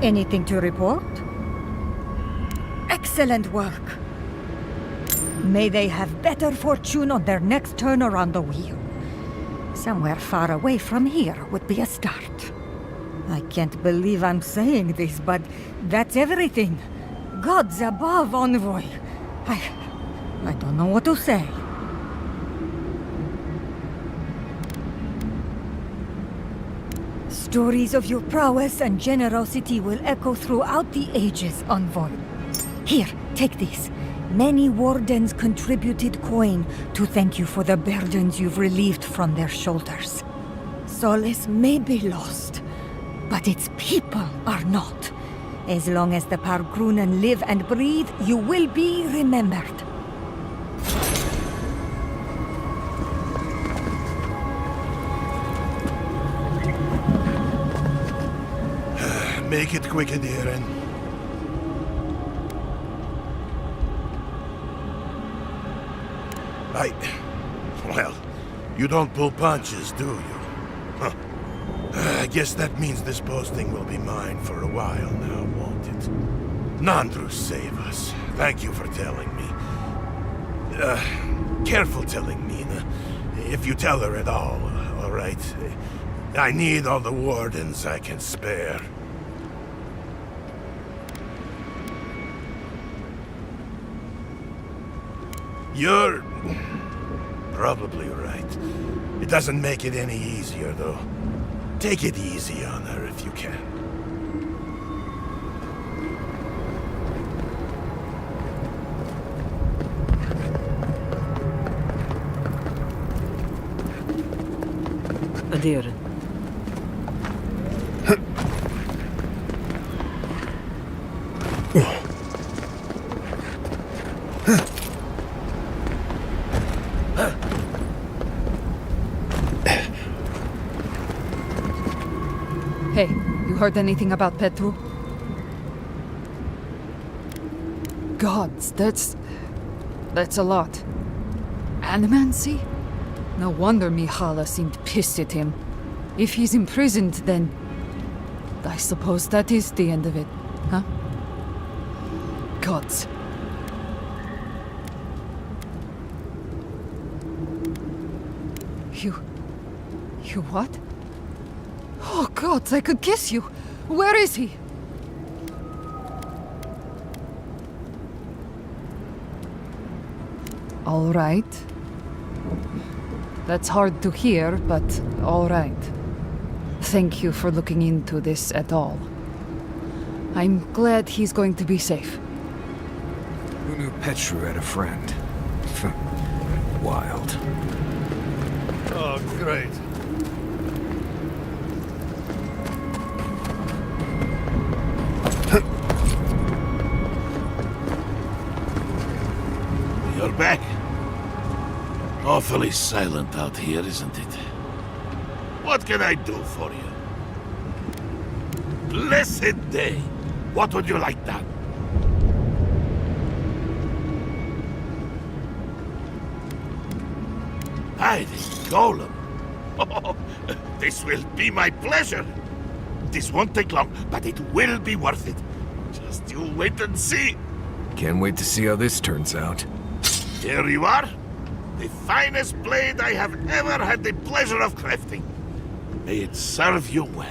Anything to report? Excellent work. May they have better fortune on their next turn around the wheel. Somewhere far away from here would be a start. I can't believe I'm saying this, but that's everything. Gods above, Envoy. I don't know what to say. Stories of your prowess and generosity will echo throughout the ages, Envoy. Here, take this. Many wardens contributed coin to thank you for the burdens you've relieved from their shoulders. Solace may be lost, but its people are not. As long as the Pargrunen live and breathe, you will be remembered. Make it quick, Adiren. Well, you don't pull punches, do you? Huh. I guess that means this posting will be mine for a while now, won't it? Nandru, save us. Thank you for telling me. Careful telling Mina. If you tell her at all right? I need all the wardens I can spare. You're probably right. It doesn't make it any easier, though. Take it easy on her if you can. Adiren. Hey, you heard anything about Petru? Gods, that's a lot. Animancy? No wonder Mihala seemed pissed at him. If he's imprisoned, then I suppose that is the end of it, huh? Gods. You what? Oh, gods, I could kiss you. Where is he? All right. That's hard to hear, but all right. Thank you for looking into this at all. I'm glad he's going to be safe. Who knew Petru had a friend? Wild. Oh, great. You're back. Awfully silent out here, isn't it? What can I do for you? Blessed day! What would you like done? Hi, this golem. Oh, this will be my pleasure. This won't take long, but it will be worth it. Just you wait and see. Can't wait to see how this turns out. Here you are. The finest blade I have ever had the pleasure of crafting. May it serve you well.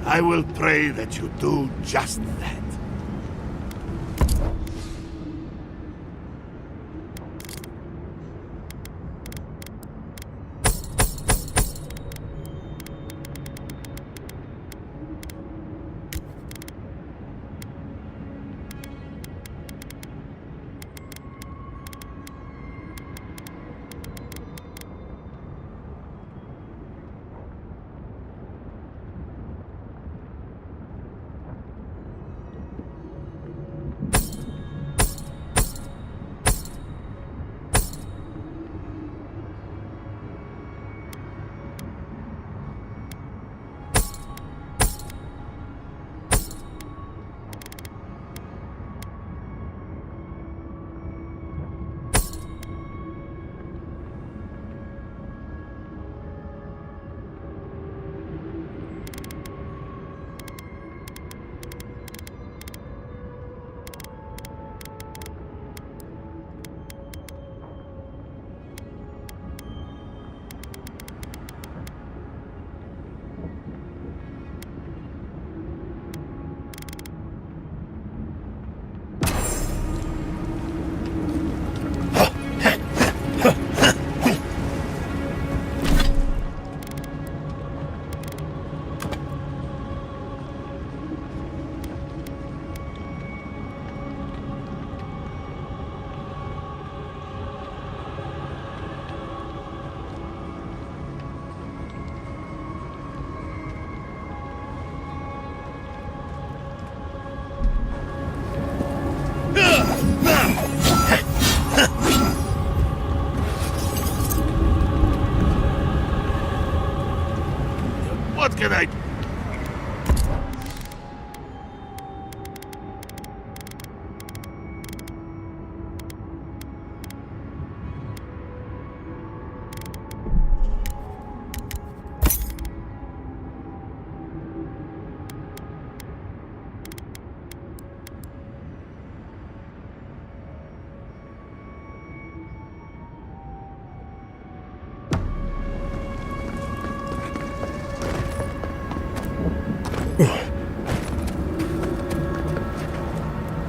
I will pray that you do just that. What can I...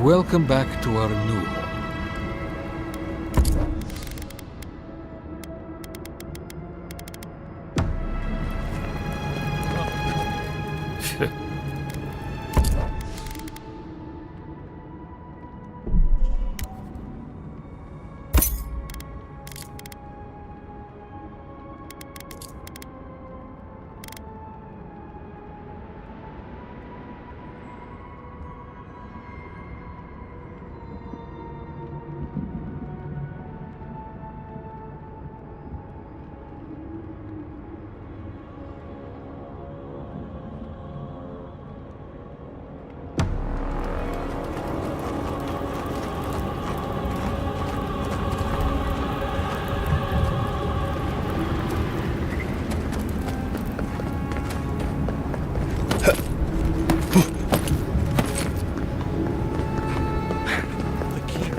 Welcome back to our new home.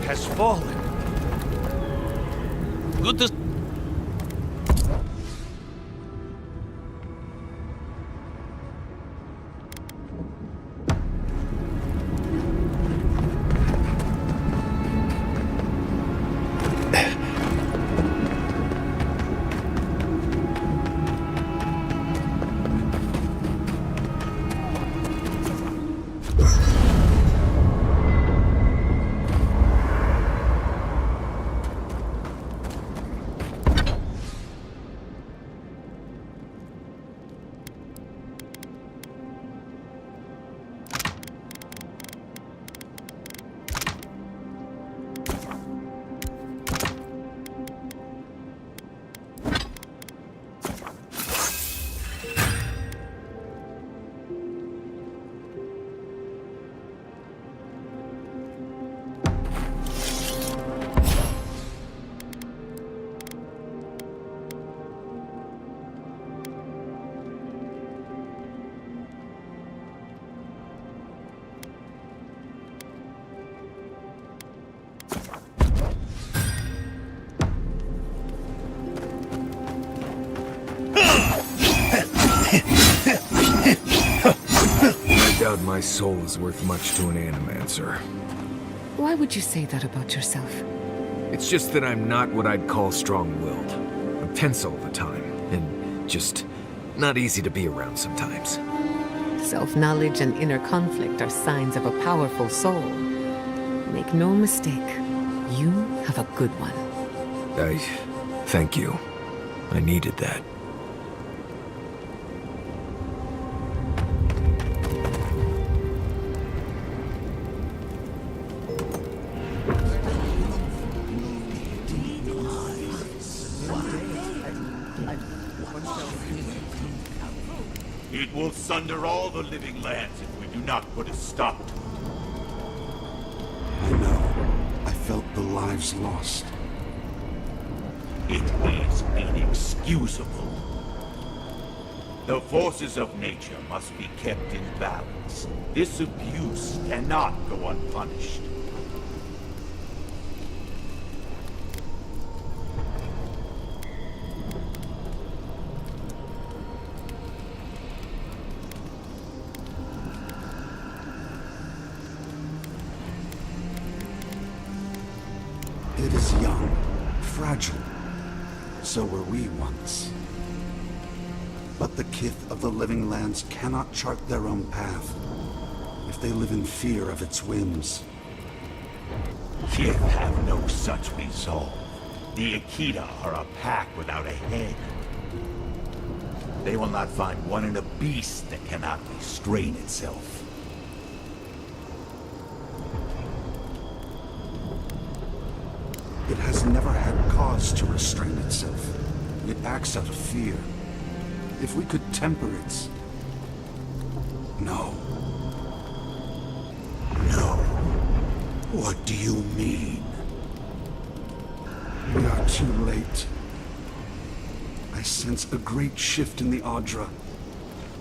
has fallen. Good to... I doubt my soul is worth much to an animancer. Why would you say that about yourself? It's just that I'm not what I'd call strong-willed. I'm tense all the time, and just not easy to be around sometimes. Self-knowledge and inner conflict are signs of a powerful soul. Make no mistake, you have a good one. Thank you. I needed that. It will sunder all the living lands if we do not put a stop to it. I know. I felt the lives lost. It is inexcusable. The forces of nature must be kept in balance. This abuse cannot go unpunished. It is young, fragile. So were we once. But the kith of the living lands cannot chart their own path if they live in fear of its whims. Kith have no such resolve. The Akita are a pack without a head. They will not find one in a beast that cannot restrain itself. It has never had cause to restrain itself. It acts out of fear. If we could temper its No. No. What do you mean? We are too late. I sense a great shift in the Audra.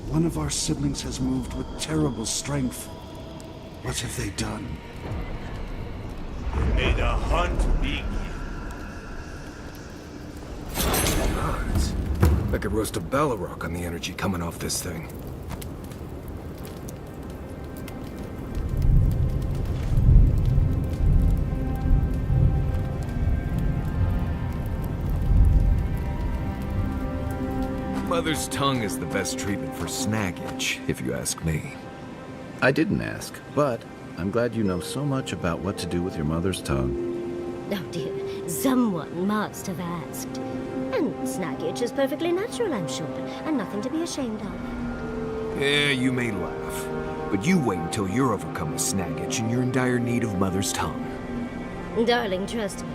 One of our siblings has moved with terrible strength. What have they done? May the hunt begin. Gods. I could roast a Balrog on the energy coming off this thing. Mother's tongue is the best treatment for snag itch, if you ask me. I didn't ask, but I'm glad you know so much about what to do with your mother's tongue. Oh dear, someone must have asked. And snag itch is perfectly natural, I'm sure, and nothing to be ashamed of. Yeah, you may laugh, but you wait until you're overcome with snag itch and you're in dire need of mother's tongue. Darling, trust me.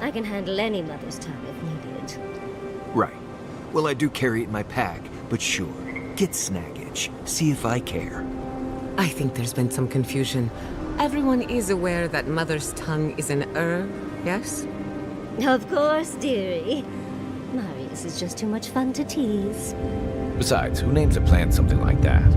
I can handle any mother's tongue if needed. Right. Well, I do carry it in my pack, but sure, get snag itch. See if I care. I think there's been some confusion. Everyone is aware that mother's tongue is an herb, yes? Of course, dearie. Marius is just too much fun to tease. Besides, who names a plant something like that?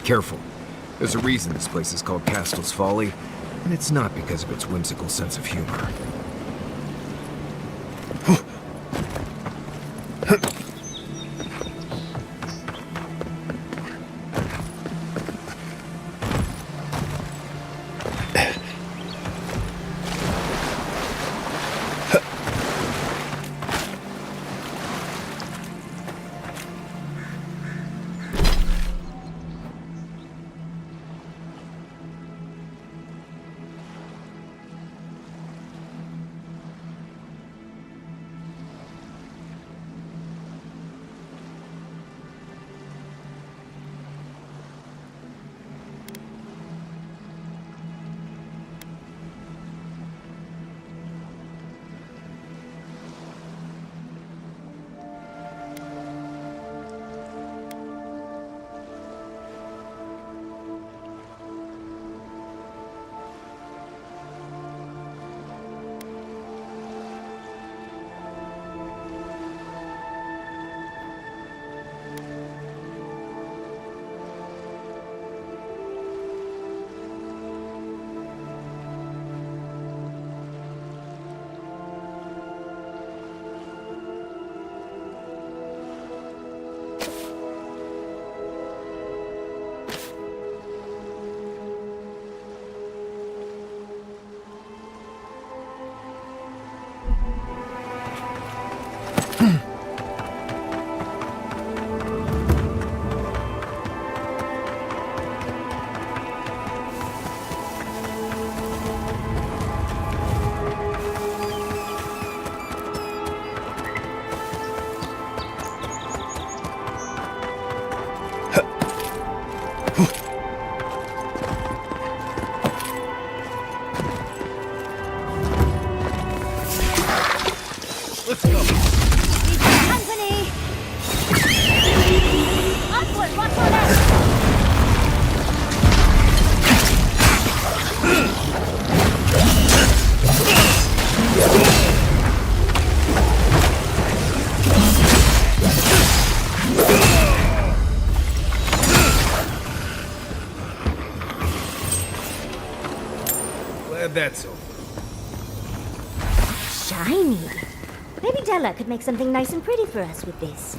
Careful. There's a reason this place is called Castle's Folly, and it's not because of its whimsical sense of humor. Let's go. Company! Upward, watch your left! Glad that's over. Shiny. Maybe Della could make something nice and pretty for us with this.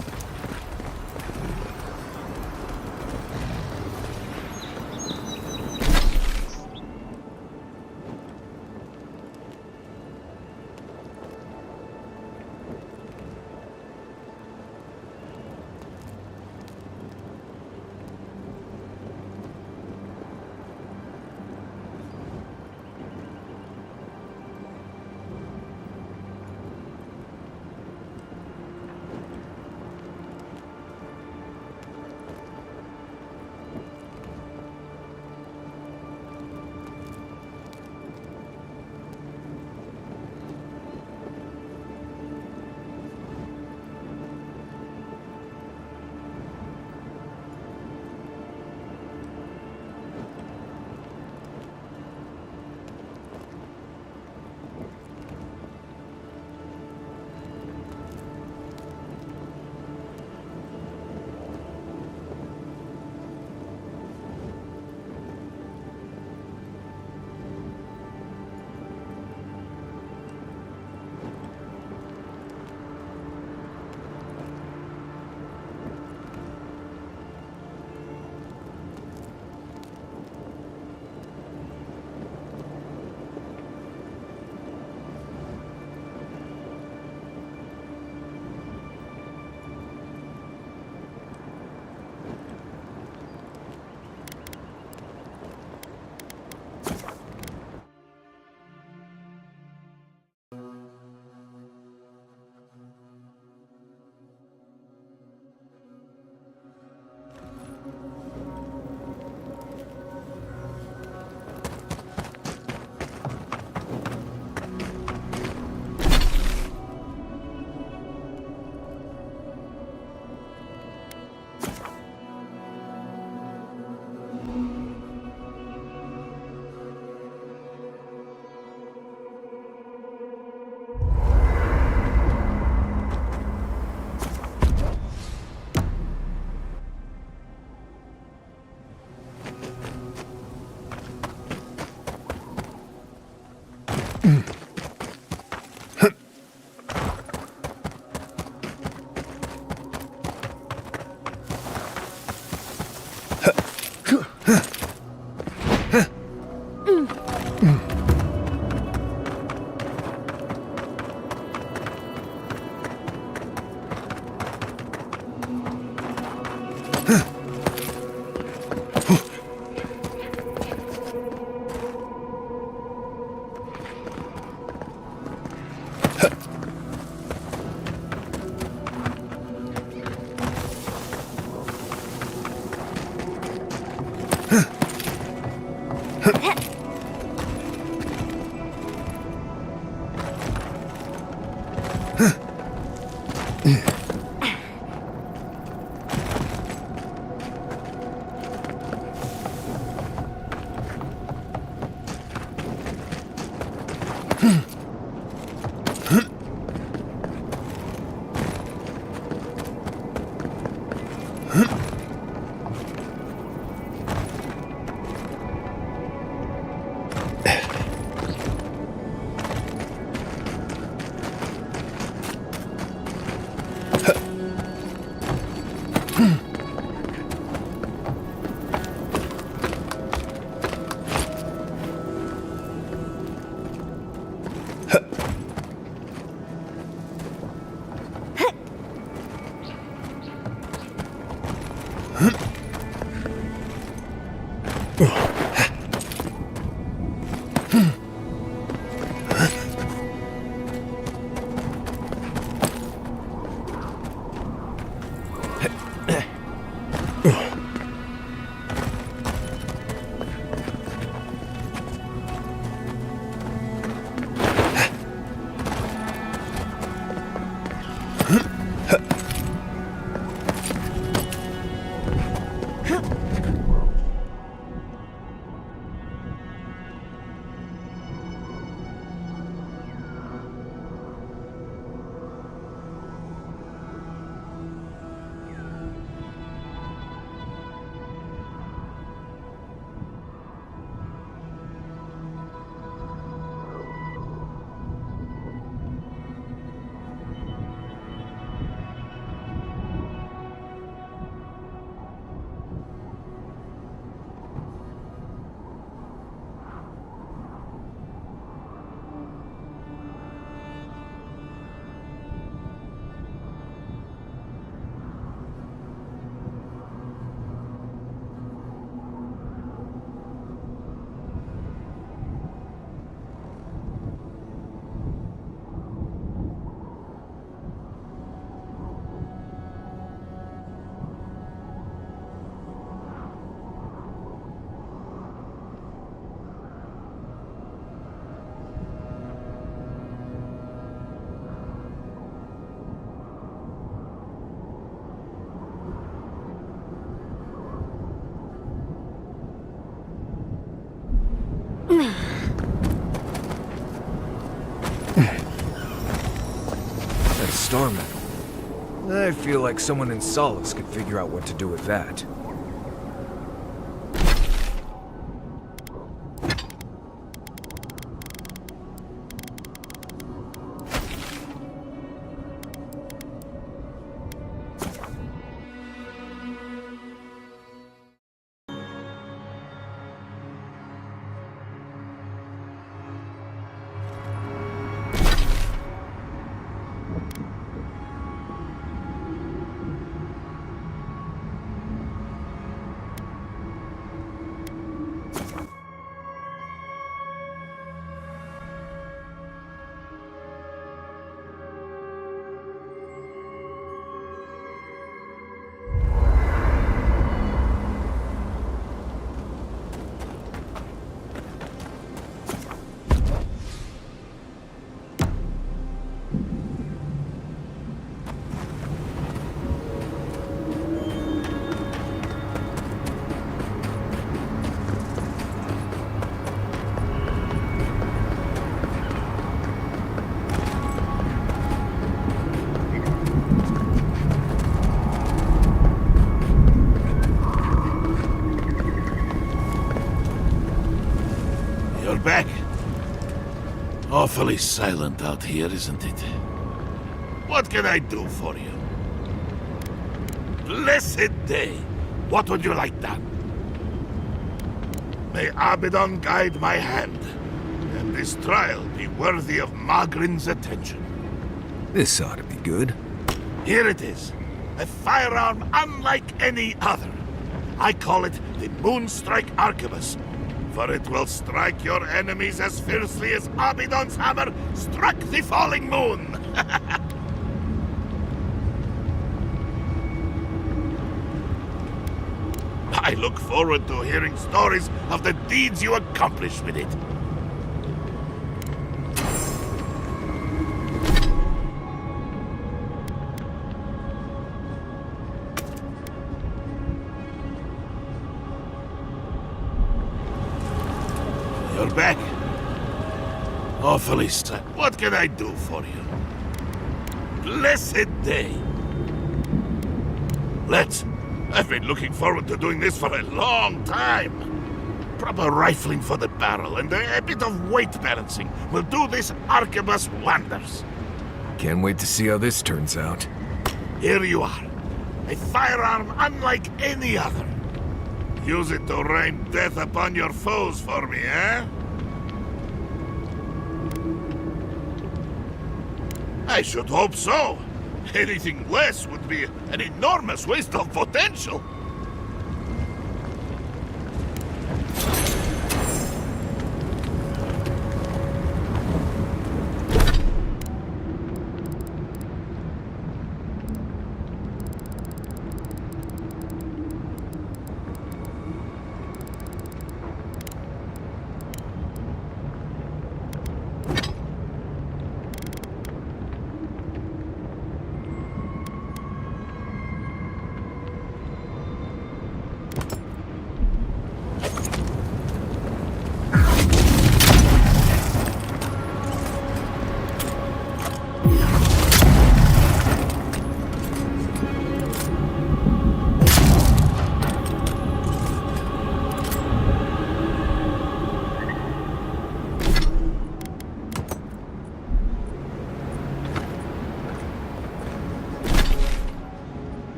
That star medal. I feel like someone in Solace could figure out what to do with that. Back? Awfully silent out here, isn't it? What can I do for you? Blessed day! What would you like done? May Abaddon guide my hand, and this trial be worthy of Magrin's attention. This ought to be good. Here it is. A firearm unlike any other. I call it the Moonstrike Arquebus, for it will strike your enemies as fiercely as Abidon's hammer struck the falling moon. I look forward to hearing stories of the deeds you accomplish with it. You're back. Awfully sad. What can I do for you? Blessed day. Let's. I've been looking forward to doing this for a long time. Proper rifling for the barrel and a bit of weight balancing will do this arquebus wonders. Can't wait to see how this turns out. Here you are. A firearm unlike any other. Use it to rain death upon your foes for me, eh? I should hope so. Anything less would be an enormous waste of potential.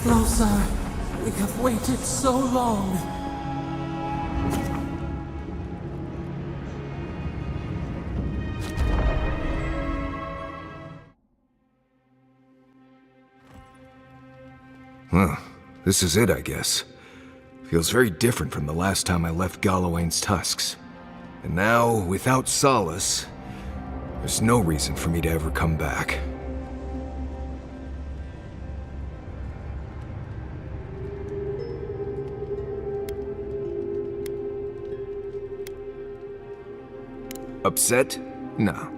Rosa, we have waited so long. Huh. This is it, I guess. Feels very different from the last time I left Galawain's tusks. And now, without Solace, there's no reason for me to ever come back. Upset? No.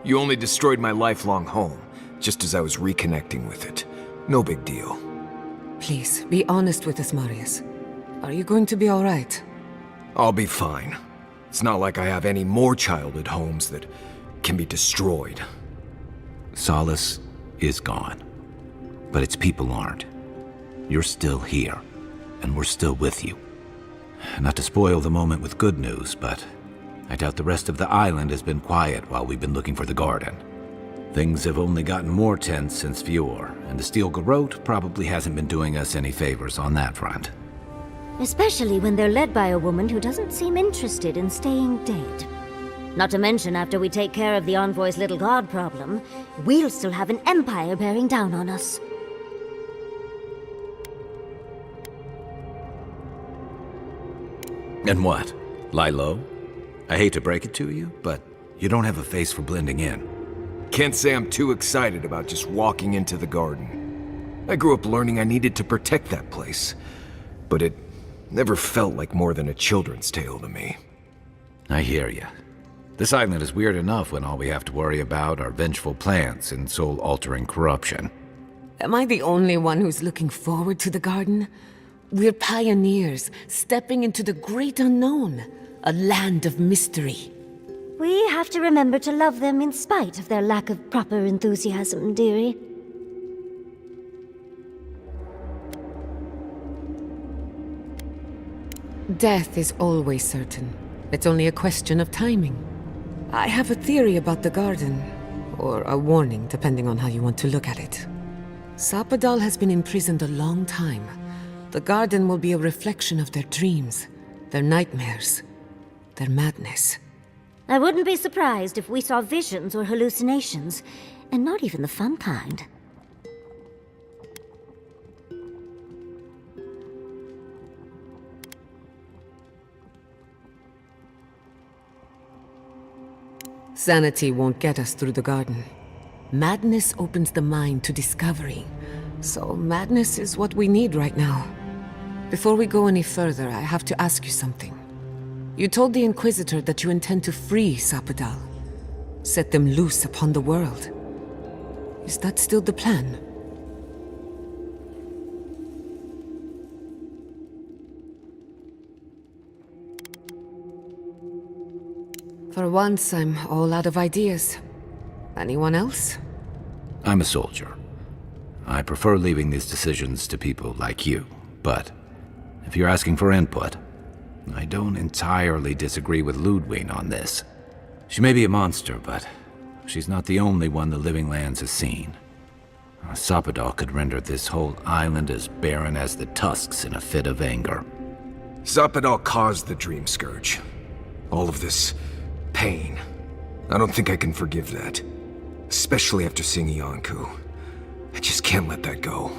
You only destroyed my lifelong home, just as I was reconnecting with it. No big deal. Please, be honest with us, Marius. Are you going to be alright? I'll be fine. It's not like I have any more childhood homes that can be destroyed. Solace is gone, but its people aren't. You're still here, and we're still with you. Not to spoil the moment with good news, but I doubt the rest of the island has been quiet while we've been looking for the garden. Things have only gotten more tense since Fior, and the Steel Garrote probably hasn't been doing us any favors on that front. Especially when they're led by a woman who doesn't seem interested in staying dead. Not to mention, after we take care of the Envoy's little god problem, we'll still have an empire bearing down on us. And what? Lie low? I hate to break it to you, but you don't have a face for blending in. Can't say I'm too excited about just walking into the garden. I grew up learning I needed to protect that place, but it never felt like more than a children's tale to me. I hear you. This island is weird enough when all we have to worry about are vengeful plans and soul-altering corruption. Am I the only one who's looking forward to the garden? We're pioneers, stepping into the great unknown, a land of mystery. We have to remember to love them in spite of their lack of proper enthusiasm, dearie. Death is always certain. It's only a question of timing. I have a theory about the garden. Or a warning, depending on how you want to look at it. Sapadal has been imprisoned a long time. The garden will be a reflection of their dreams, their nightmares, their madness. I wouldn't be surprised if we saw visions or hallucinations, and not even the fun kind. Sanity won't get us through the garden. Madness opens the mind to discovery. So madness is what we need right now. Before we go any further, I have to ask you something. You told the Inquisitor that you intend to free Sapadal. Set them loose upon the world. Is that still the plan? For once, I'm all out of ideas. Anyone else? I'm a soldier. I prefer leaving these decisions to people like you, but if you're asking for input, I don't entirely disagree with Ludwig on this. She may be a monster, but she's not the only one the Living Lands has seen. Sapadal could render this whole island as barren as the tusks in a fit of anger. Sapadal caused the Dream Scourge. All of this pain. I don't think I can forgive that. Especially after seeing Iancu. I just can't let that go.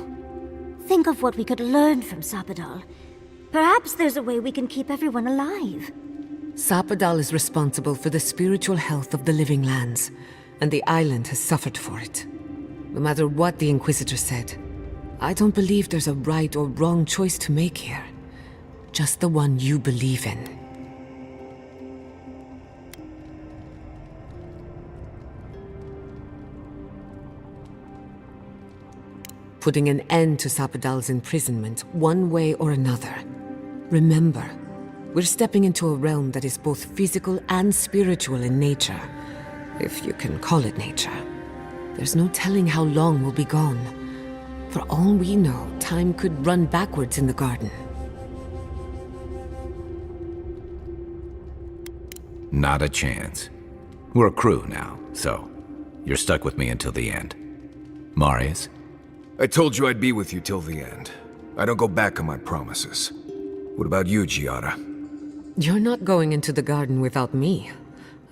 Think of what we could learn from Sapadal. Perhaps there's a way we can keep everyone alive. Sapadal is responsible for the spiritual health of the Living Lands, and the island has suffered for it. No matter what the Inquisitor said, I don't believe there's a right or wrong choice to make here. Just the one you believe in. Putting an end to Sapadal's imprisonment, one way or another. Remember, we're stepping into a realm that is both physical and spiritual in nature. If you can call it nature. There's no telling how long we'll be gone. For all we know, time could run backwards in the garden. Not a chance. We're a crew now, so you're stuck with me until the end. Marius? I told you I'd be with you till the end. I don't go back on my promises. What about you, Giada? You're not going into the garden without me.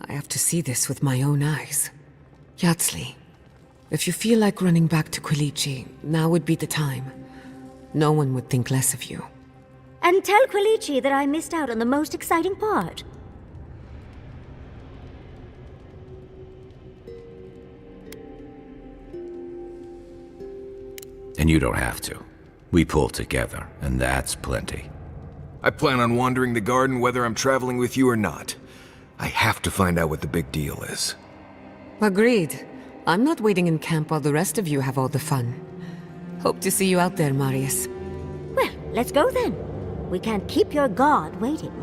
I have to see this with my own eyes. Yatsli, if you feel like running back to Quilici, now would be the time. No one would think less of you. And tell Quilici that I missed out on the most exciting part. And you don't have to. We pull together, and that's plenty. I plan on wandering the garden whether I'm traveling with you or not. I have to find out what the big deal is. Agreed. I'm not waiting in camp while the rest of you have all the fun. Hope to see you out there, Marius. Well, let's go then. We can't keep your god waiting.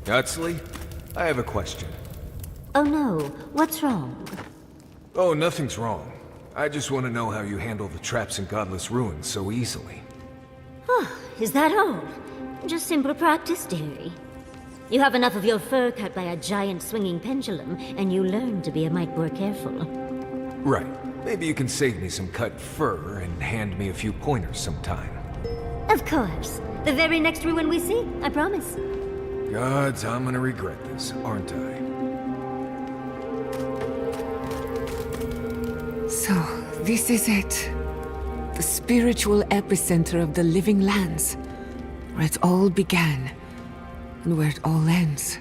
Yatsli, I have a question. Oh no, what's wrong? Oh, nothing's wrong. I just want to know how you handle the traps in Godless Ruins so easily. Is that all? Just simple practice, dearie. You have enough of your fur cut by a giant swinging pendulum, and you learn to be a mite more careful. Right. Maybe you can save me some cut fur and hand me a few pointers sometime. Of course. The very next ruin we see, I promise. Gods, I'm gonna regret this, aren't I? So, this is it. The spiritual epicenter of the living lands, where it all began and where it all ends.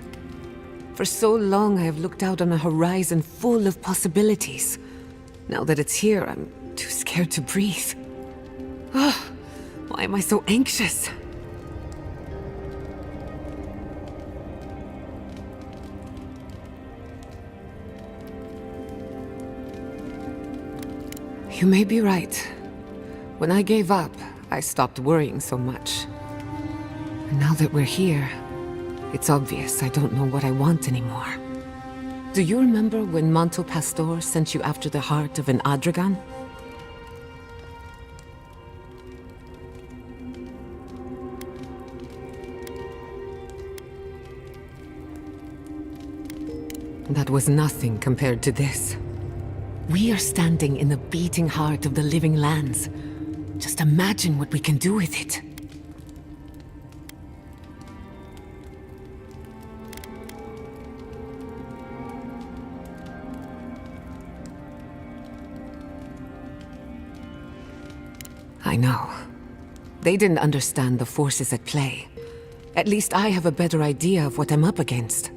For so long I have looked out on a horizon full of possibilities. Now that it's here, I'm too scared to breathe. Oh, why am I so anxious? You may be right. When I gave up, I stopped worrying so much. And now that we're here, it's obvious I don't know what I want anymore. Do you remember when Manto Pastor sent you after the heart of an Adragan? That was nothing compared to this. We are standing in the beating heart of the living lands. Just imagine what we can do with it. I know. They didn't understand the forces at play. At least I have a better idea of what I'm up against.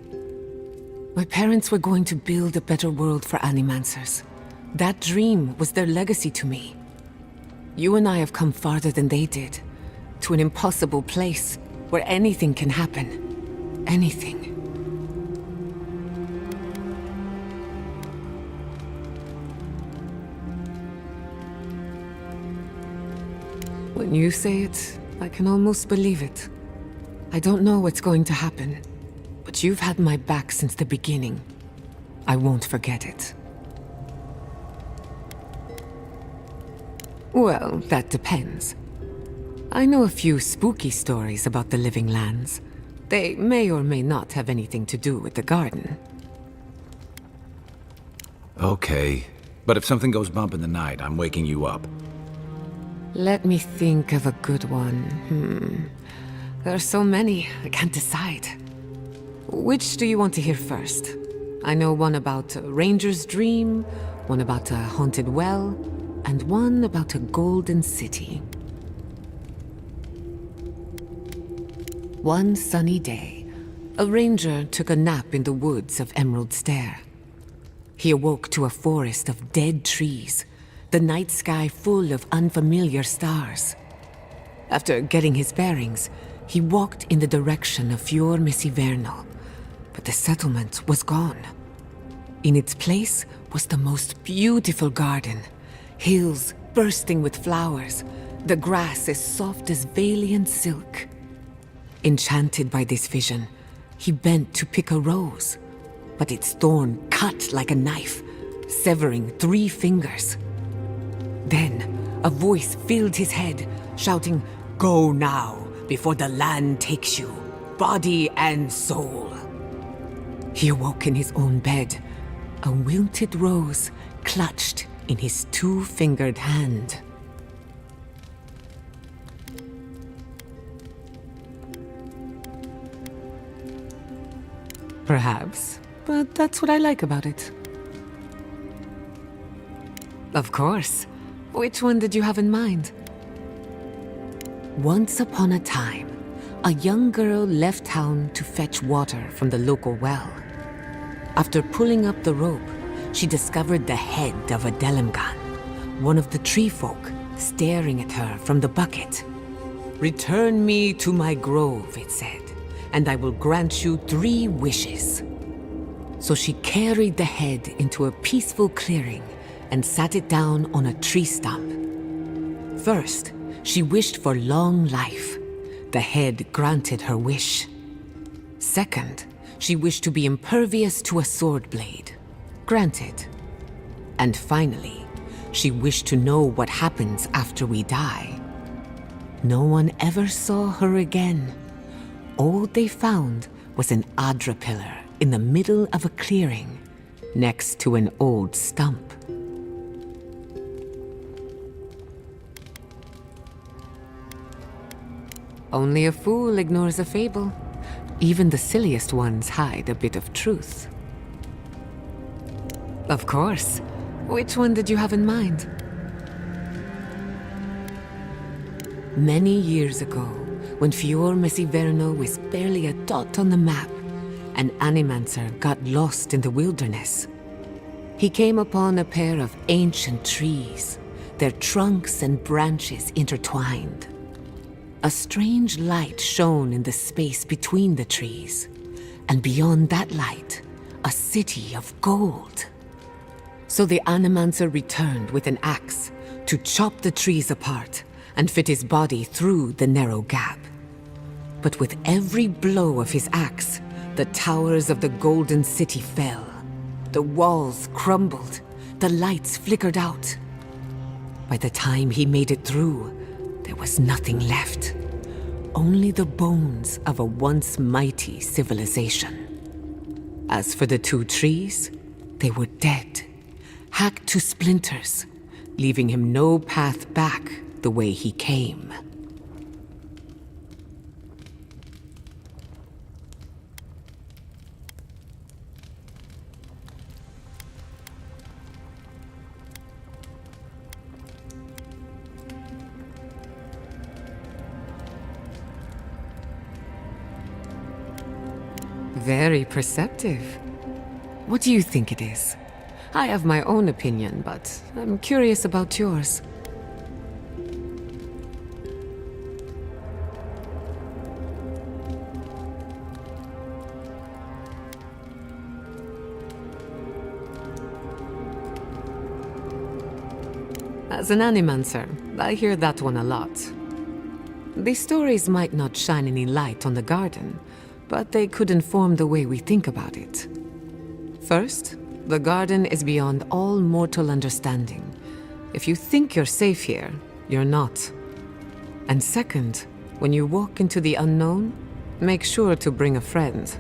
My parents were going to build a better world for Animancers. That dream was their legacy to me. You and I have come farther than they did, to an impossible place where anything can happen. Anything. When you say it, I can almost believe it. I don't know what's going to happen, but you've had my back since the beginning. I won't forget it. Well, that depends. I know a few spooky stories about the living lands. They may or may not have anything to do with the garden. Okay, but if something goes bump in the night, I'm waking you up. Let me think of a good one. There are so many, I can't decide. Which do you want to hear first? I know one about a ranger's dream, one about a haunted well, and one about a golden city. One sunny day, a ranger took a nap in the woods of Emerald Stair. He awoke to a forest of dead trees, the night sky full of unfamiliar stars. After getting his bearings, he walked in the direction of Fior Messivernal, but the settlement was gone. In its place was the most beautiful garden, hills bursting with flowers, the grass as soft as Valiant silk. Enchanted by this vision, he bent to pick a rose, but its thorn cut like a knife, severing 3 fingers. Then, a voice filled his head, shouting, "Go now, before the land takes you, body and soul." He awoke in his own bed, a wilted rose clutched in his 2-fingered hand. Perhaps, but that's what I like about it. Of course. Which one did you have in mind? Once upon a time, a young girl left town to fetch water from the local well. After pulling up the rope, she discovered the head of a Delimgan, one of the tree folk, staring at her from the bucket. "Return me to my grove," it said, "and I will grant you 3 wishes." So she carried the head into a peaceful clearing and sat it down on a tree stump. First, she wished for long life. The head granted her wish. Second, she wished to be impervious to a sword blade. Granted. And finally, she wished to know what happens after we die. No one ever saw her again. All they found was an Adra pillar in the middle of a clearing, next to an old stump. Only a fool ignores a fable. Even the silliest ones hide a bit of truth. Of course. Which one did you have in mind? Many years ago, when Fior Mesiverno was barely a dot on the map, an animancer got lost in the wilderness. He came upon a pair of ancient trees, their trunks and branches intertwined. A strange light shone in the space between the trees, and beyond that light, a city of gold. So the animancer returned with an axe to chop the trees apart and fit his body through the narrow gap. But with every blow of his axe, the towers of the golden city fell. The walls crumbled, the lights flickered out. By the time he made it through, there was nothing left. Only the bones of a once mighty civilization. As for the two trees, they were dead, hacked to splinters, leaving him no path back the way he came. Very perceptive. What do you think it is? I have my own opinion, but I'm curious about yours. As an animancer, I hear that one a lot. These stories might not shine any light on the garden, but they could inform the way we think about it. First, the garden is beyond all mortal understanding. If you think you're safe here, you're not. And second, when you walk into the unknown, make sure to bring a friend.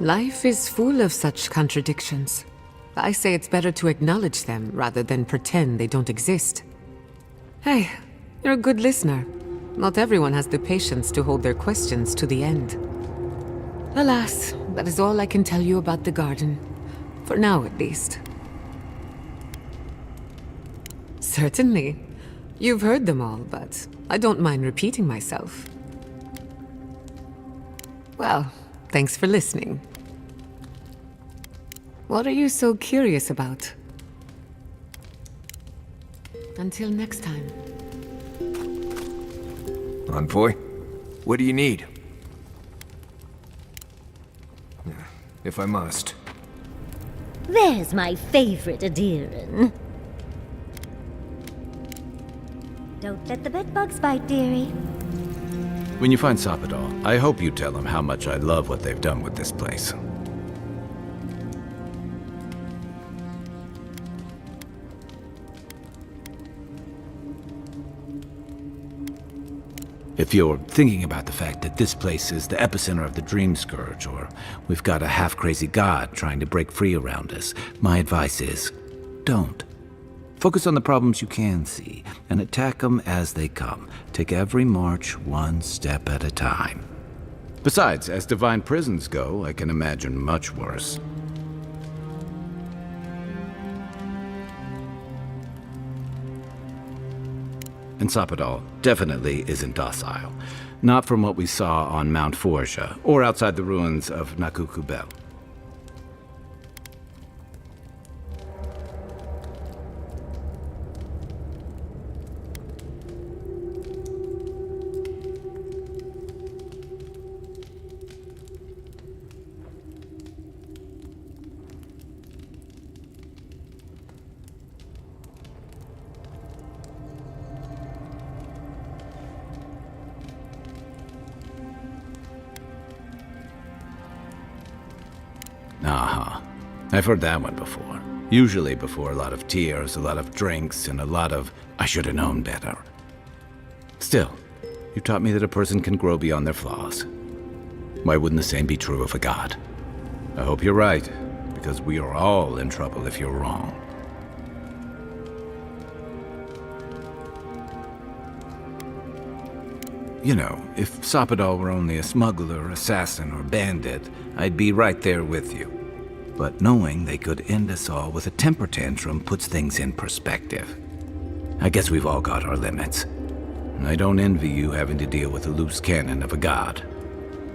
Life is full of such contradictions. I say it's better to acknowledge them rather than pretend they don't exist. Hey, you're a good listener. Not everyone has the patience to hold their questions to the end. Alas, that is all I can tell you about the garden. For now, at least. Certainly. You've heard them all, but I don't mind repeating myself. Well, thanks for listening. What are you so curious about? Until next time. Envoy, what do you need? If I must. There's my favorite Adiran. Don't let the bedbugs bite, dearie. When you find Sapadal, I hope you tell him how much I love what they've done with this place. If you're thinking about the fact that this place is the epicenter of the Dream Scourge, or we've got a half-crazy god trying to break free around us, my advice is, don't. Focus on the problems you can see, and attack them as they come. Take every march one step at a time. Besides, as divine prisons go, I can imagine much worse. And Sapadal definitely isn't docile. Not from what we saw on Mount Forja, or outside the ruins of Nakukubel. Uh-huh. I've heard that one before. Usually before a lot of tears, a lot of drinks, and a lot of, I should have known better. Still, you taught me that a person can grow beyond their flaws. Why wouldn't the same be true of a god? I hope you're right, because we are all in trouble if you're wrong. you know, if Sapadal were only a smuggler, assassin, or bandit, I'd be right there with you. But knowing they could end us all with a temper tantrum puts things in perspective. I guess we've all got our limits. And I don't envy you having to deal with a loose cannon of a god.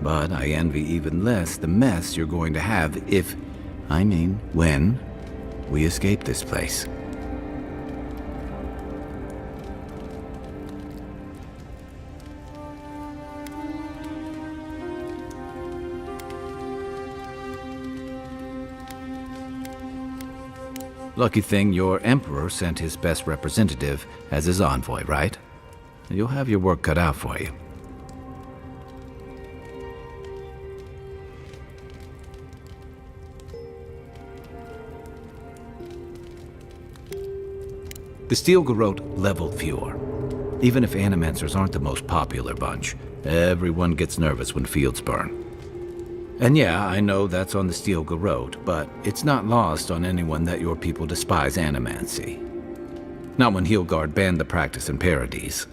But I envy even less the mess you're going to have if, when, we escape this place. Lucky thing your emperor sent his best representative as his envoy, right? You'll have your work cut out for you. The Steel Garrote leveled fewer. Even if Animancers aren't the most popular bunch, everyone gets nervous when fields burn. And yeah, I know that's on the Steel Garrote, but it's not lost on anyone that your people despise Animancy. Not when Heelguard banned the practice in Paradise.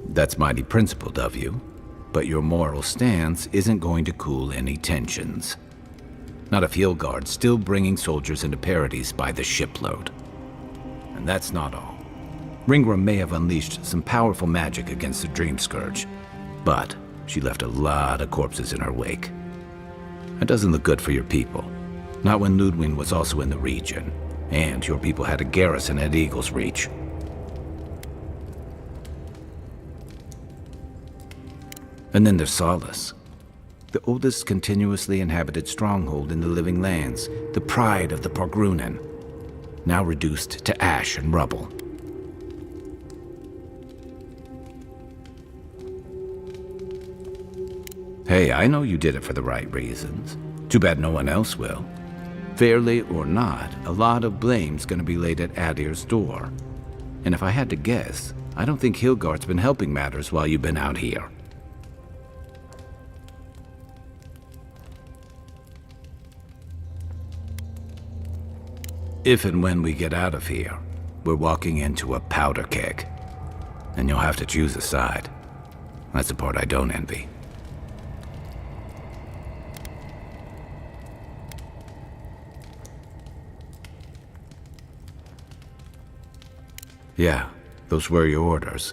That's mighty principled of you, but your moral stance isn't going to cool any tensions. Not if Heelguard's still bringing soldiers into Paradise by the shipload. And that's not all. Ringram may have unleashed some powerful magic against the Dream Scourge, but she left a lot of corpses in her wake. That doesn't look good for your people. Not when Ludwig was also in the region, and your people had a garrison at Eagle's Reach. And then there's Solace, the oldest continuously inhabited stronghold in the Living Lands, the pride of the Pargrunen, now reduced to ash and rubble. Hey, I know you did it for the right reasons. Too bad no one else will. Fairly or not, a lot of blame's gonna be laid at Adir's door. And if I had to guess, I don't think Heelguard's been helping matters while you've been out here. If and when we get out of here, we're walking into a powder keg. And you'll have to choose a side. That's the part I don't envy. Yeah, those were your orders.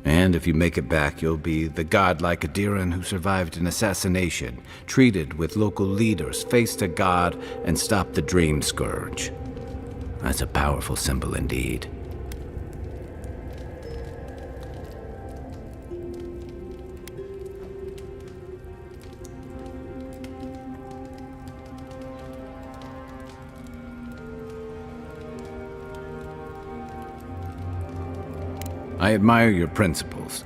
And if you make it back, you'll be the godlike Adiran who survived an assassination, treated with local leaders, faced a god, and stopped the Dream Scourge. That's a powerful symbol indeed. I admire your principles,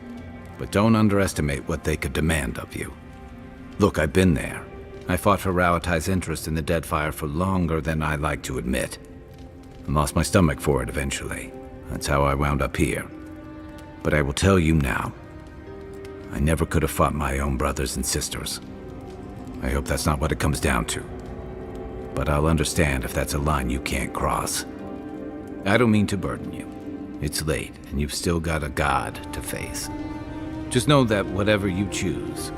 but don't underestimate what they could demand of you. Look, I've been there. I fought for Rauatai's interest in the Deadfire for longer than I like to admit. And lost my stomach for it eventually. That's how I wound up here. But I will tell you now, I never could have fought my own brothers and sisters. I hope that's not what it comes down to. But I'll understand if that's a line you can't cross. I don't mean to burden you. It's late, and you've still got a god to face. Just know that whatever you choose,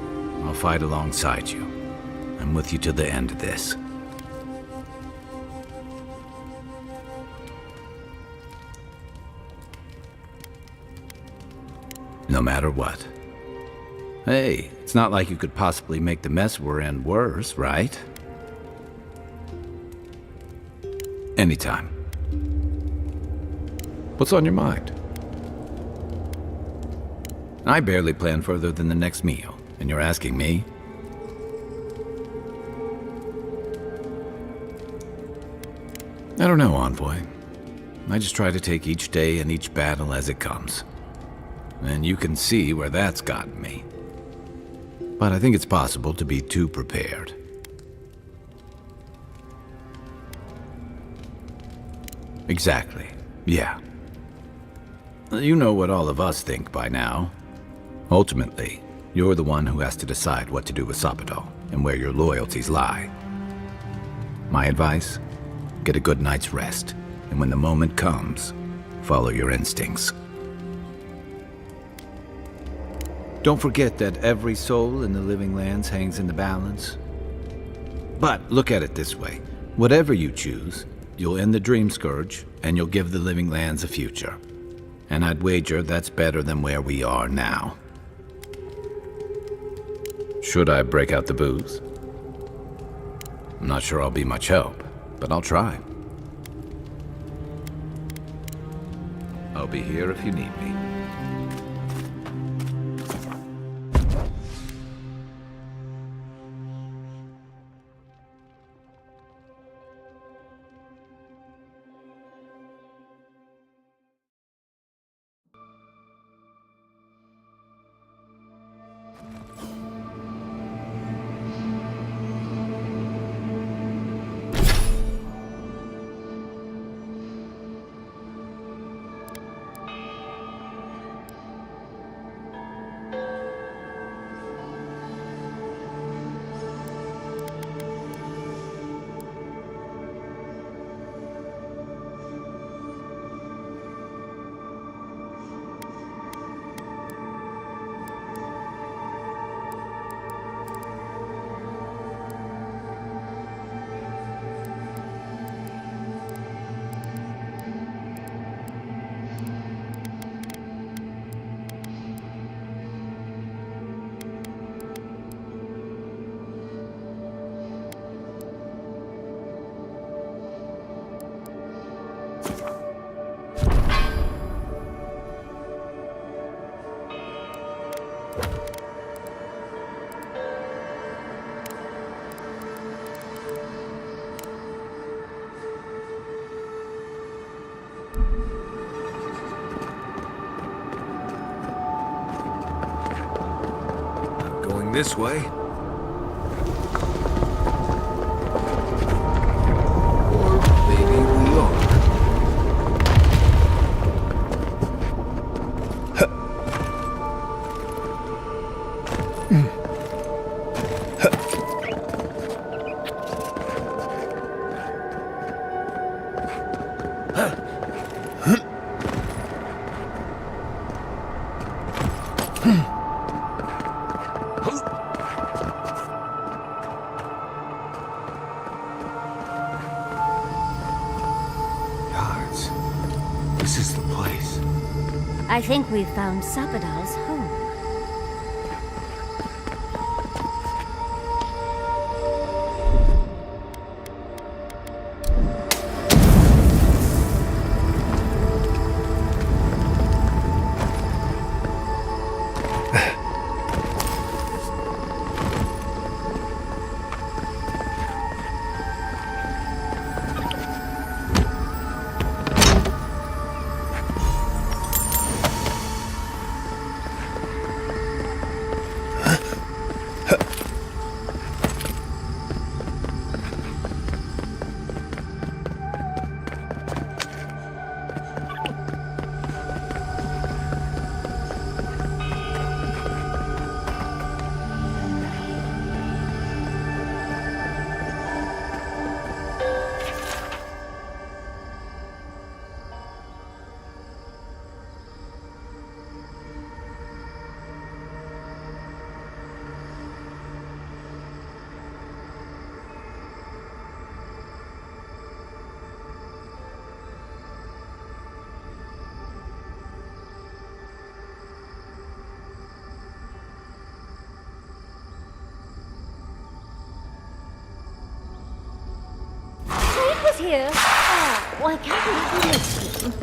I'll fight alongside you. I'm with you to the end of this. No matter what. Hey, it's not like you could possibly make the mess we're in worse, right? Anytime. What's on your mind? I barely plan further than the next meal, and you're asking me? I don't know, Envoy. I just try to take each day and each battle as it comes. And you can see where that's gotten me. But I think it's possible to be too prepared. Exactly. Yeah. You know what all of us think by now. Ultimately, you're the one who has to decide what to do with Sapadal and where your loyalties lie. My advice? get a good night's rest, and when the moment comes, follow your instincts. Don't forget that every soul in the living lands hangs in the balance. But look at it this way. Whatever you choose, you'll end the Dream Scourge, and you'll give the living lands a future. And I'd wager that's better than where we are now. Should I break out the booze? I'm not sure I'll be much help, but I'll try. I'll be here if you need me. Going this way? Or maybe we are. This is the place. I think we've found Sabadal's home. Here. Oh, why can't we listen?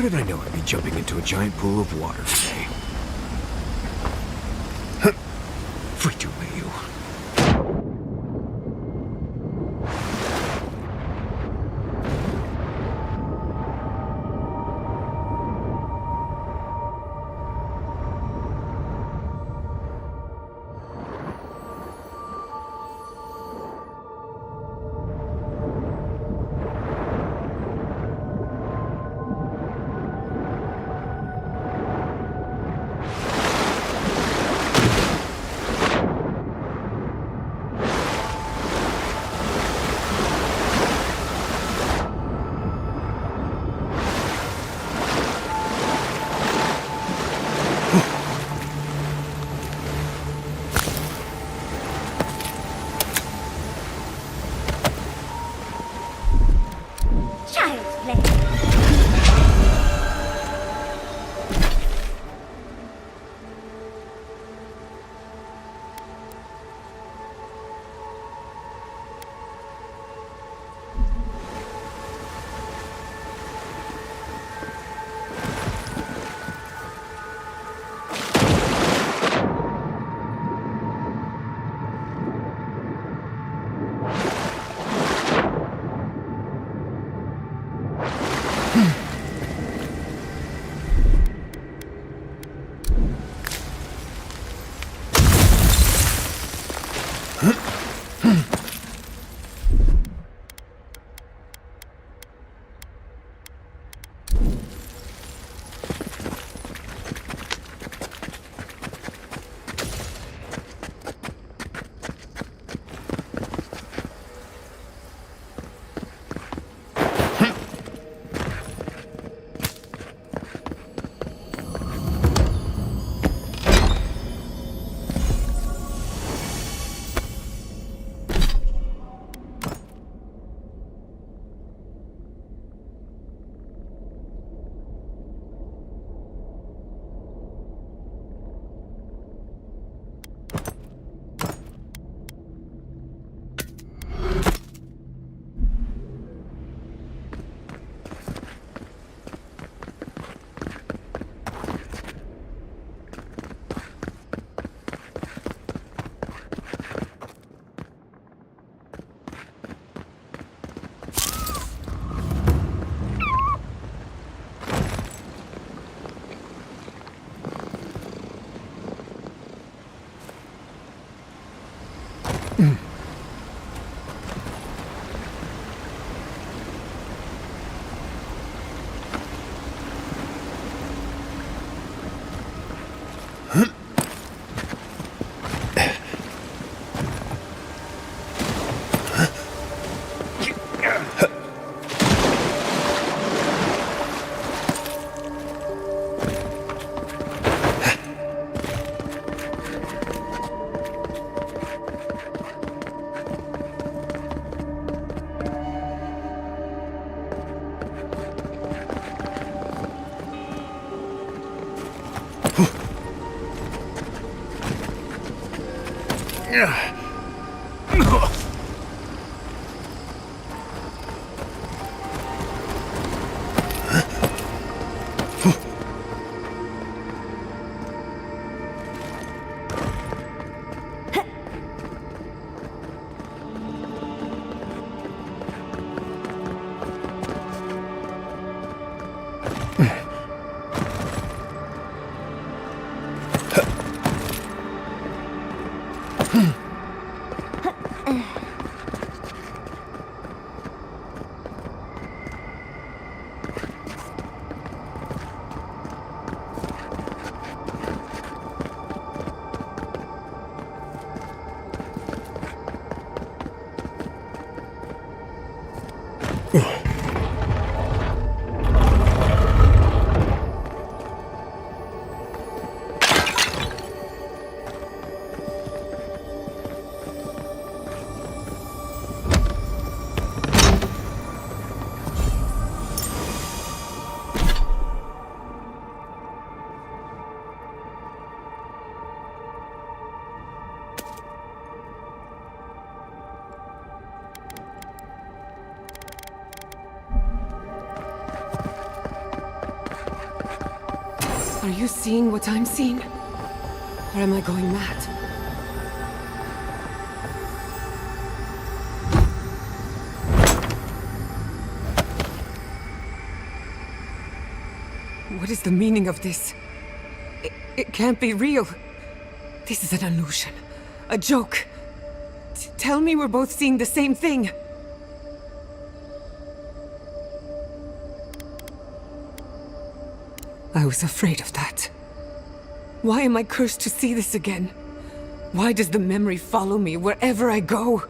did I know I'd be jumping into a giant pool of water today? Freak away, you. Child's play. Are you seeing what I'm seeing? Or am I going mad? What is the meaning of this? It can't be real. This is an illusion. A joke. Tell me we're both seeing the same thing. I was afraid of that. Why am I cursed to see this again? Why does the memory follow me wherever I go?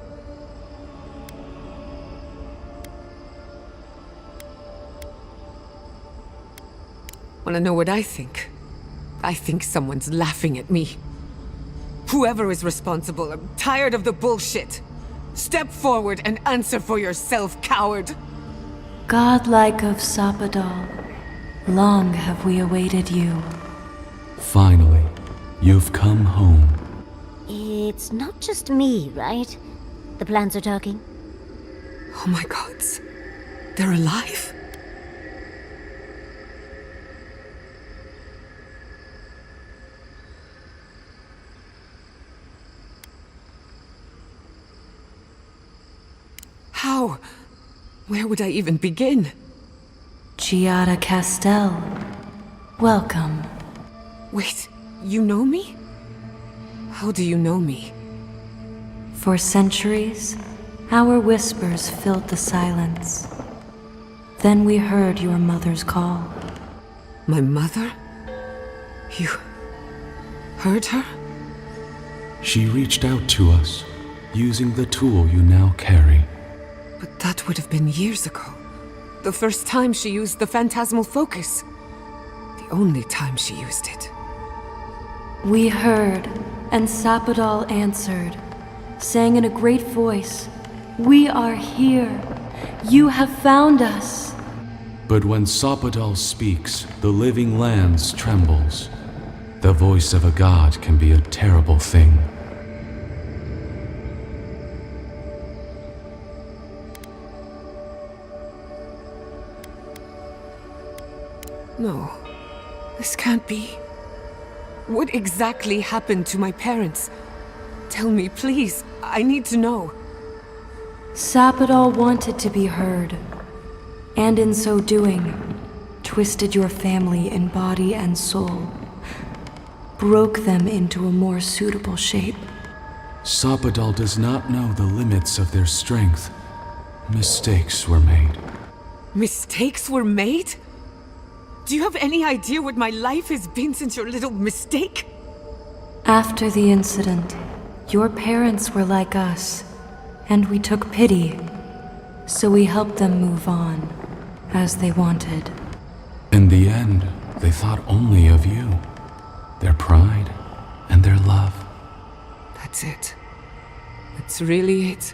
Wanna know what I think? I think someone's laughing at me. Whoever is responsible, I'm tired of the bullshit. Step forward and answer for yourself, coward! Godlike of Sapadal, long have we awaited you. Finally, you've come home. It's not just me, right? The plants are talking. Oh my gods. They're alive. How? Where would I even begin? Giada Castel, welcome. Wait, you know me? How do you know me? For centuries, our whispers filled the silence. Then we heard your mother's call. My mother? You heard her? She reached out to us, using the tool you now carry. But that would have been years ago. The first time she used the phantasmal focus. The only time she used it. We heard, and Sapadal answered, saying in a great voice, "We are here. You have found us." But when Sapadal speaks, the living lands trembles. The voice of a god can be a terrible thing. No, this can't be. What exactly happened to my parents? Tell me, please. I need to know. Sapadal wanted to be heard, and in so doing, twisted your family in body and soul, broke them into a more suitable shape. Sapadal does not know the limits of their strength. Mistakes were made. Mistakes were made? Do you have any idea what my life has been since your little mistake? After the incident, your parents were like us, and we took pity, so we helped them move on, as they wanted. In the end, they thought only of you, their pride, and their love. That's it. That's really it.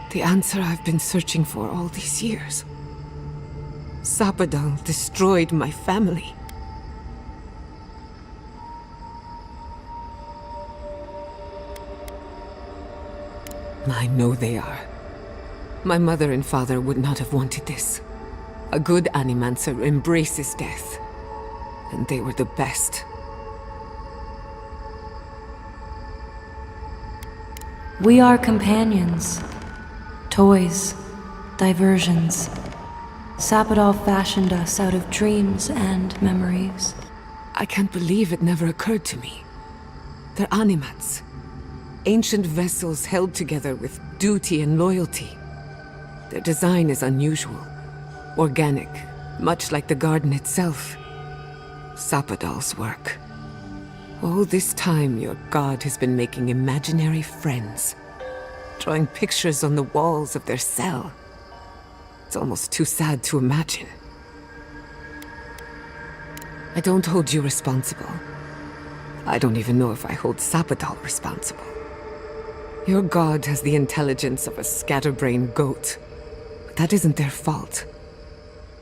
The answer I've been searching for all these years. Sapadal destroyed my family. I know they are. My mother and father would not have wanted this. A good animancer embraces death. And they were the best. We are companions, toys, diversions. Sapadal fashioned us out of dreams and memories. I can't believe it never occurred to me. They're animats. Ancient vessels held together with duty and loyalty. Their design is unusual, organic, much like the garden itself. Sapadal's work. All this time, your god has been making imaginary friends, drawing pictures on the walls of their cell. It's almost too sad to imagine. I don't hold you responsible. I don't even know if I hold Sapadal responsible. Your god has the intelligence of a scatterbrained goat, but that isn't their fault.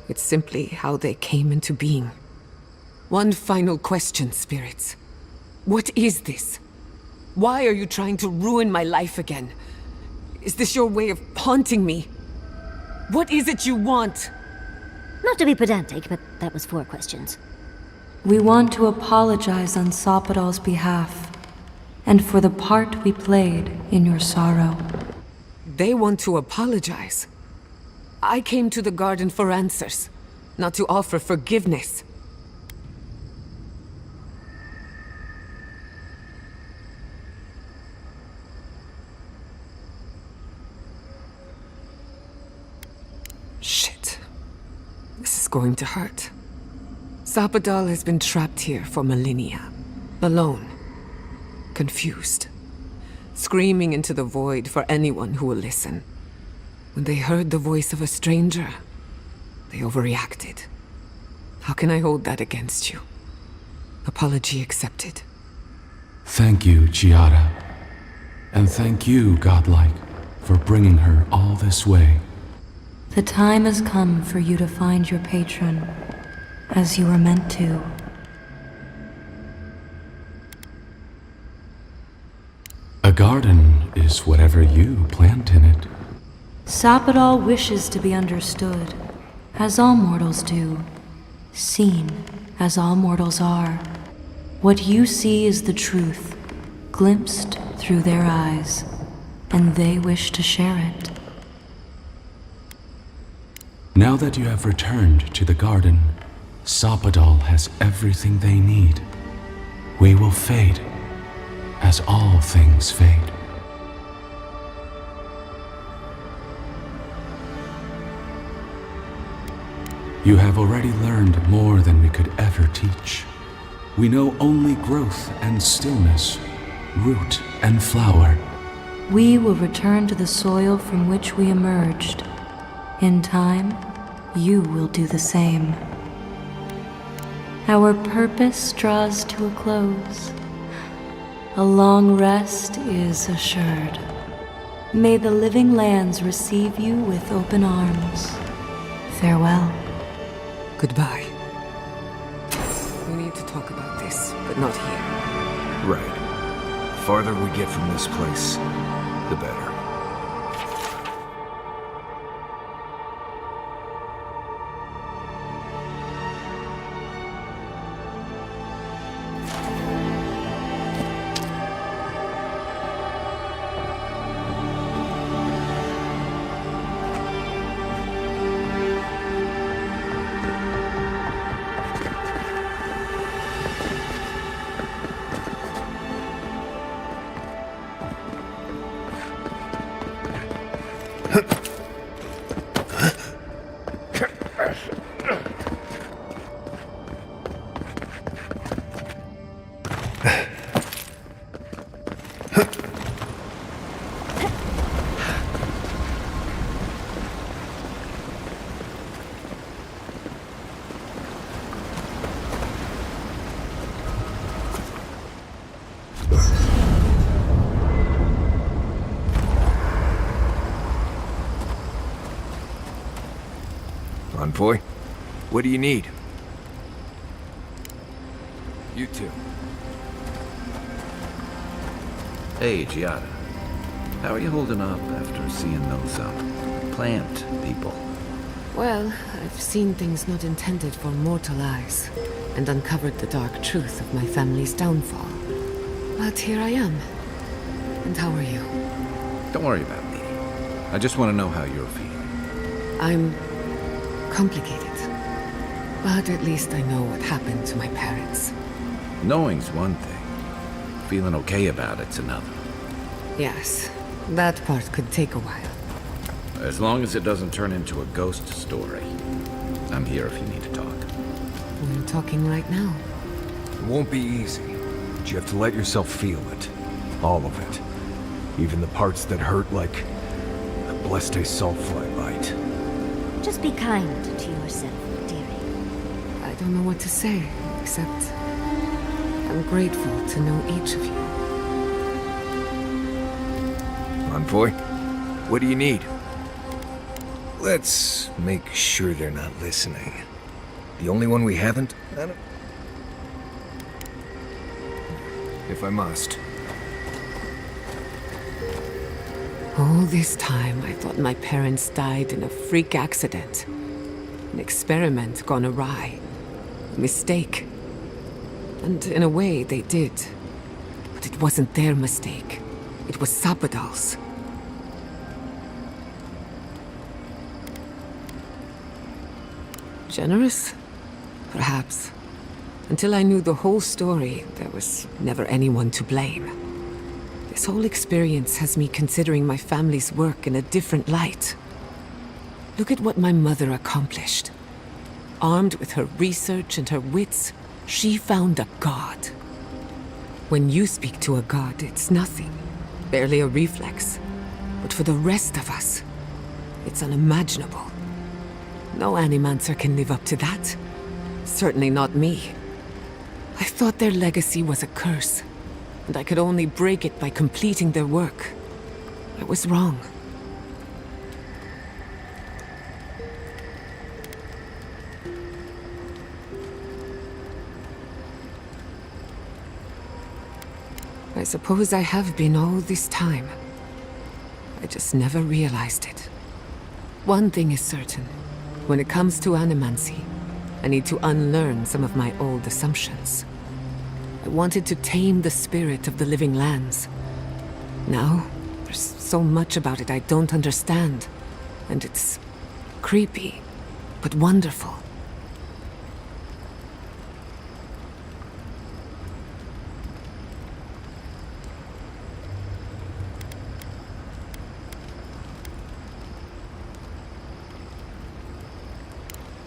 It's simply how they came into being. One final question, spirits. What is this? Why are you trying to ruin my life again? Is this your way of haunting me? What is it you want? Not to be pedantic, but that was 4 questions. We want to apologize on Sopadal's behalf, and for the part we played in your sorrow. They want to apologize. I came to the garden for answers, not to offer forgiveness. Shit. This is going to hurt. Zapadal has been trapped here for millennia. Alone. Confused. Screaming into the void for anyone who will listen. When they heard the voice of a stranger, they overreacted. How can I hold that against you? Apology accepted. Thank you, Giada. And thank you, Godlike, for bringing her all this way. The time has come for you to find your patron, as you were meant to. A garden is whatever you plant in it. Zapadal wishes to be understood, as all mortals do. Seen, as all mortals are. What you see is the truth, glimpsed through their eyes, and they wish to share it. Now that you have returned to the garden, Zapadal has everything they need. We will fade, as all things fade. You have already learned more than we could ever teach. We know only growth and stillness, root and flower. We will return to the soil from which we emerged. In time, you will do the same. Our purpose draws to a close. A long rest is assured. May the living lands receive you with open arms. Farewell. Goodbye. We need to talk about this, but not here. Right. The farther we get from this place, the better. Envoy, what do you need? You too. Hey, Giada. How are you holding up after seeing those, plant people? Well, I've seen things not intended for mortal eyes, and uncovered the dark truth of my family's downfall. But here I am. And how are you? Don't worry about me. I just want to know how you're feeling. I'm complicated. But at least I know what happened to my parents. Knowing's one thing. Feeling okay about it's another. Yes, that part could take a while. As long as it doesn't turn into a ghost story. I'm here if you need to talk. We're talking right now. It won't be easy, but you have to let yourself feel it. All of it. Even the parts that hurt like a blessed sulfite light. Just be kind to yourself, dearie. I don't know what to say, except I'm grateful to know each of you. Envoy, what do you need? Let's make sure they're not listening. The only one we haven't? If I must. All this time, I thought my parents died in a freak accident. An experiment gone awry. A mistake. And in a way, they did. But it wasn't their mistake. It was Sapadal's. Generous? Perhaps. Until I knew the whole story, there was never anyone to blame. This whole experience has me considering my family's work in a different light. Look at what my mother accomplished. Armed with her research and her wits, she found a god. When you speak to a god, it's nothing. Barely a reflex. But for the rest of us, it's unimaginable. No Animancer can live up to that. Certainly not me. I thought their legacy was a curse, and I could only break it by completing their work. I was wrong. I suppose I have been all this time. I just never realized it. One thing is certain. When it comes to animancy, I need to unlearn some of my old assumptions. I wanted to tame the spirit of the living lands. Now, there's so much about it I don't understand. And it's creepy, but wonderful.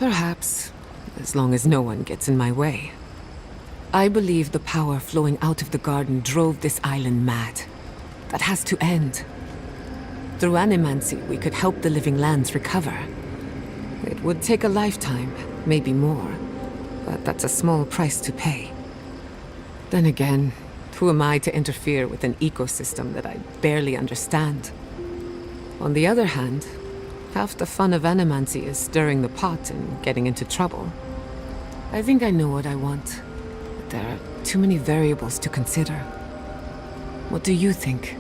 Perhaps, as long as no one gets in my way. I believe the power flowing out of the garden drove this island mad. That has to end. Through animancy, we could help the living lands recover. It would take a lifetime, maybe more, but that's a small price to pay. Then again, who am I to interfere with an ecosystem that I barely understand? On the other hand, half the fun of animancy is stirring the pot and getting into trouble. I think I know what I want, but there are too many variables to consider. What do you think?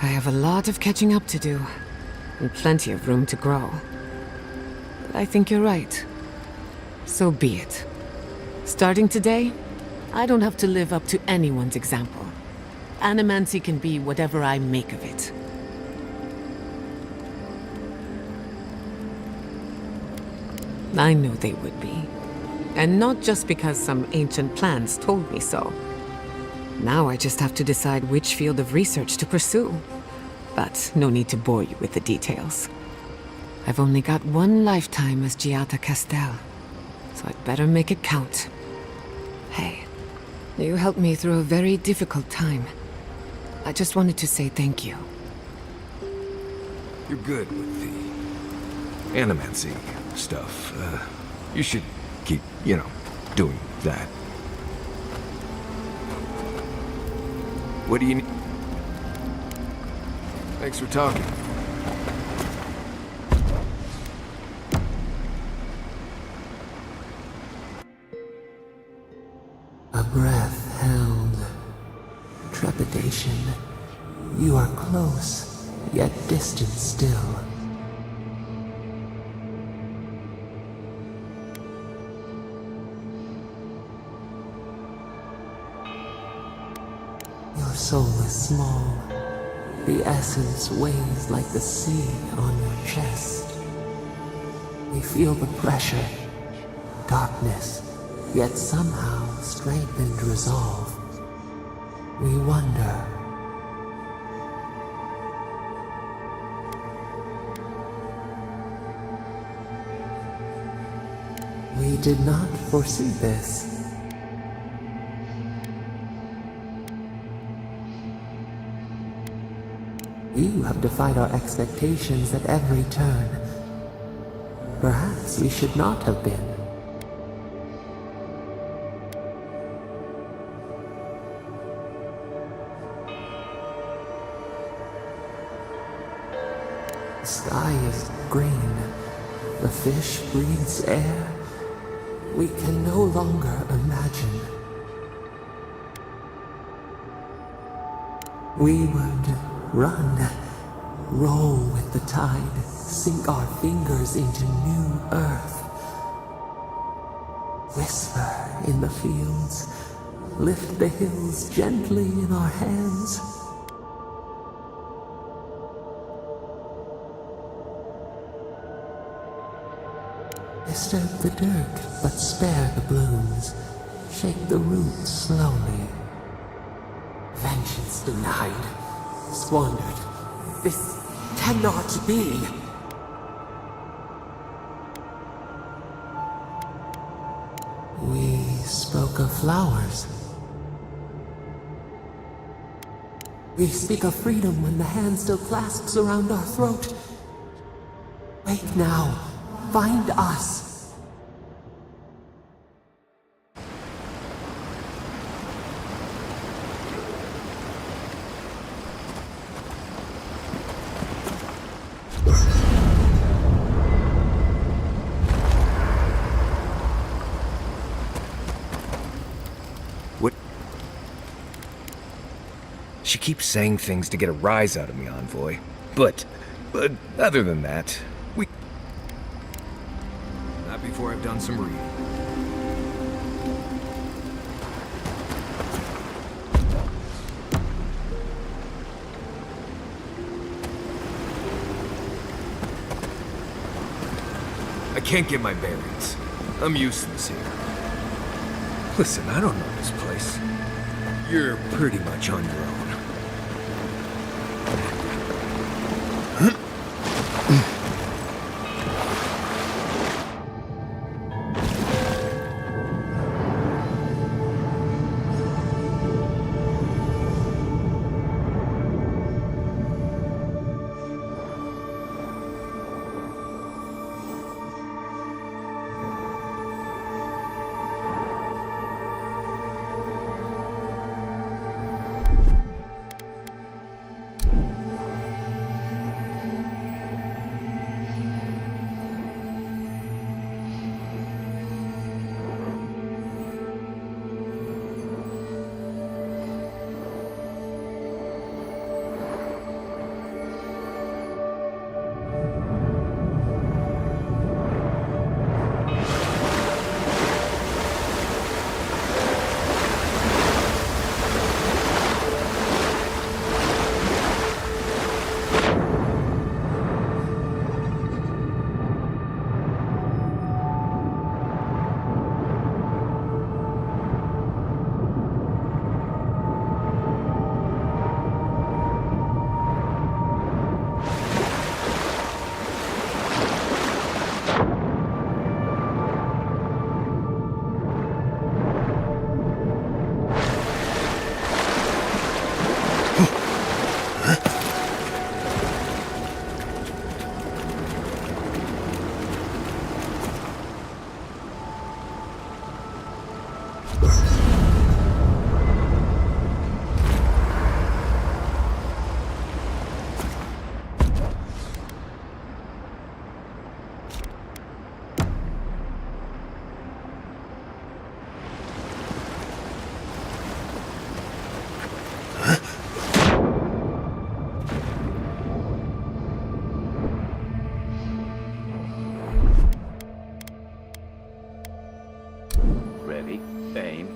I have a lot of catching up to do, and plenty of room to grow. But I think you're right. So be it. Starting today, I don't have to live up to anyone's example. Animancy can be whatever I make of it. I knew they would be. And not just because some ancient plans told me so. Now I just have to decide which field of research to pursue. But no need to bore you with the details. I've only got one lifetime as Giata Castel, so I'd better make it count. Hey, you helped me through a very difficult time. I just wanted to say thank you. You're good with the animancy stuff. You should keep, doing that. What do you need? Thanks for talking. A breath held. Trepidation. You are close, yet distant still. Your soul is small. The essence weighs like the sea on your chest. We feel the pressure, darkness, yet somehow strengthened resolve. We wonder. We did not foresee this. You have defied our expectations at every turn. Perhaps we should not have been. The sky is green. The fish breathes air. We can no longer imagine. We would run, roll with the tide, sink our fingers into new earth. Whisper in the fields, lift the hills gently in our hands. Disturb the dirt, but spare the blooms. Shake the roots slowly. Vengeance denied, squandered. This cannot be. We spoke of flowers. We speak of freedom when the hand still clasps around our throat. Wake now. Find us. She keeps saying things to get a rise out of me, Envoy. But other than that, not before I've done some reading. I can't get my bearings. I'm useless here. Listen, I don't know this place. You're pretty much on your own. Ready, aim.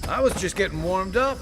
I was just getting warmed up.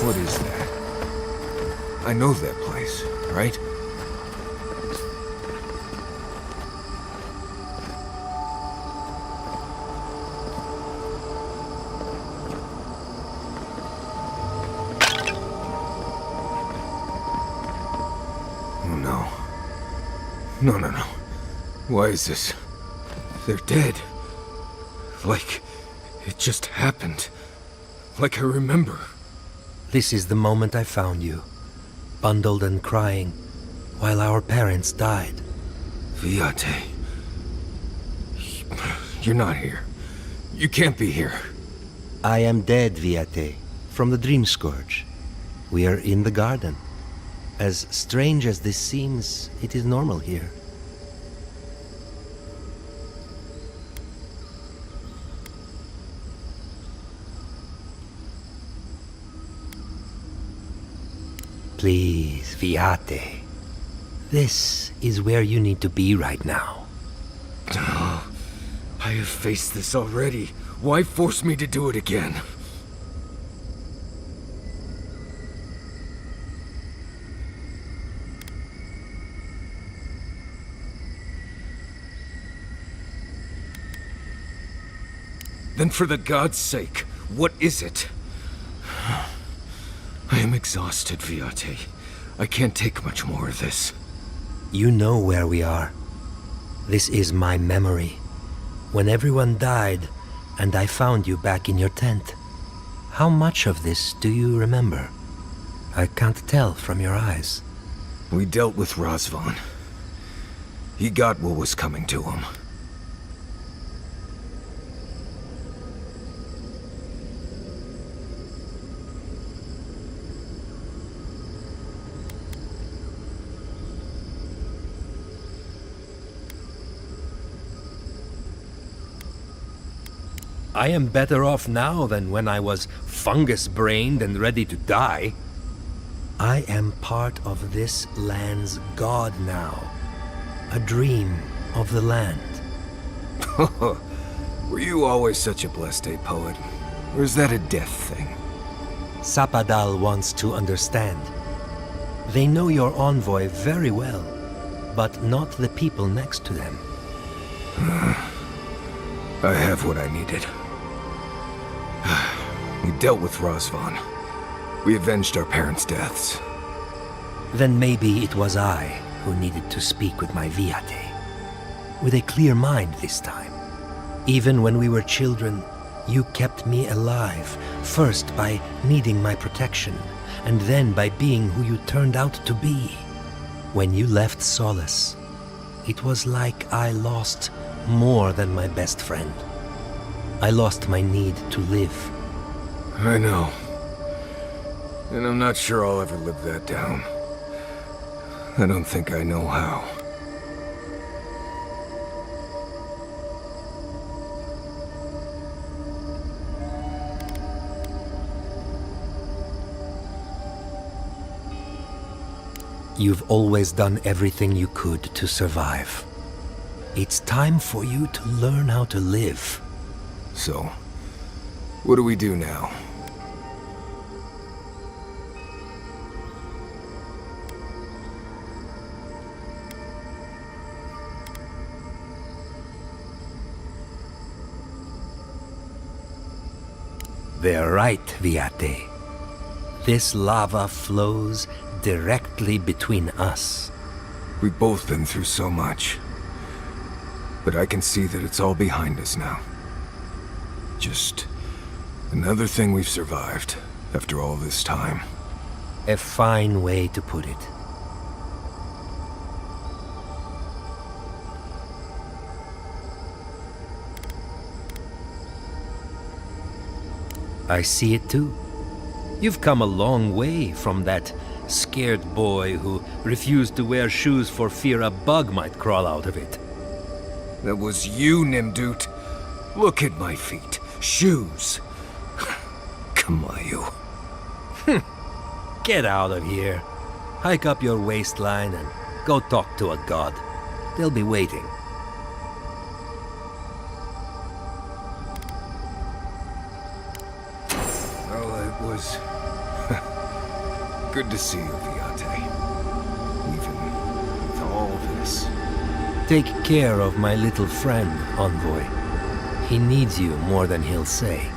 What is that? I know that place, right? Oh no. No. Why is this? They're dead. Like it just happened. Like I remember. This is the moment I found you, bundled and crying, while our parents died. Viate. You're not here. You can't be here. I am dead, Viate, from the Dream Scourge. We are in the garden. As strange as this seems, it is normal here. Please, Viate. This is where you need to be right now. Oh, I have faced this already. Why force me to do it again? Then for the god's sake, what is it? I am exhausted, Viate. I can't take much more of this. You know where we are. This is my memory. When everyone died, and I found you back in your tent. How much of this do you remember? I can't tell from your eyes. We dealt with Razvan. He got what was coming to him. I am better off now than when I was fungus-brained and ready to die. I am part of this land's god now. A dream of the land. Were you always such a blessed poet? Or is that a death thing? Sapadal wants to understand. They know your envoy very well, but not the people next to them. I have what I needed. We dealt with Razvan. We avenged our parents' deaths. Then maybe it was I who needed to speak with my Viate. With a clear mind this time. Even when we were children, you kept me alive, first by needing my protection, and then by being who you turned out to be. When you left Solace, it was like I lost more than my best friend. I lost my need to live. I know. And I'm not sure I'll ever live that down. I don't think I know how. You've always done everything you could to survive. It's time for you to learn how to live. So, what do we do now? They're right, Viate. This lava flows directly between us. We've both been through so much. But I can see that it's all behind us now. Just another thing we've survived after all this time. A fine way to put it. I see it too. You've come a long way from that scared boy who refused to wear shoes for fear a bug might crawl out of it. That was you, Nimdut. Look at my feet. Shoes. Kamayu. Get out of here. Hike up your waistline and go talk to a god. They'll be waiting. Well, it was good to see you, Viate. Even with all this. Take care of my little friend, Envoy. He needs you more than he'll say.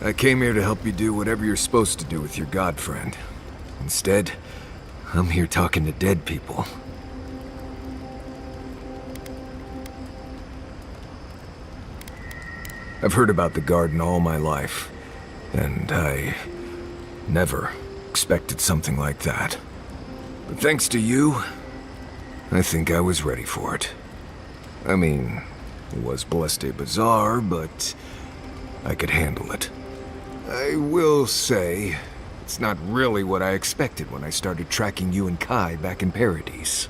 I came here to help you do whatever you're supposed to do with your god friend. Instead, I'm here talking to dead people. I've heard about the garden all my life, and I never expected something like that. But thanks to you, I think I was ready for it. I mean, it was Bleste bizarre, but I could handle it. I will say, it's not really what I expected when I started tracking you and Kai back in Paradise.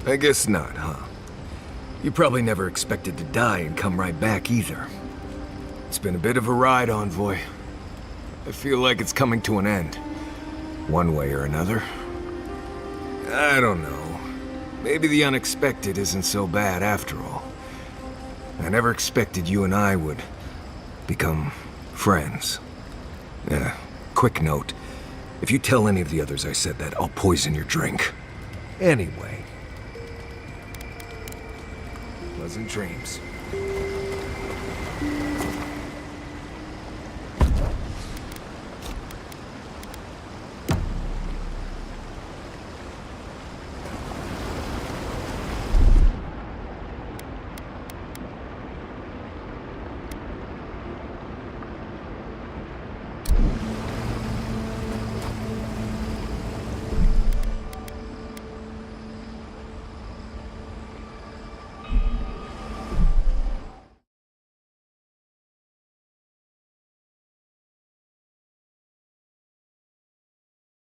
I guess not, huh? You probably never expected to die and come right back either. It's been a bit of a ride, Envoy. I feel like it's coming to an end. One way or another. I don't know. Maybe the unexpected isn't so bad after all. I never expected you and I would become friends. Yeah, quick note. If you tell any of the others I said that, I'll poison your drink. Anyway. Pleasant dreams.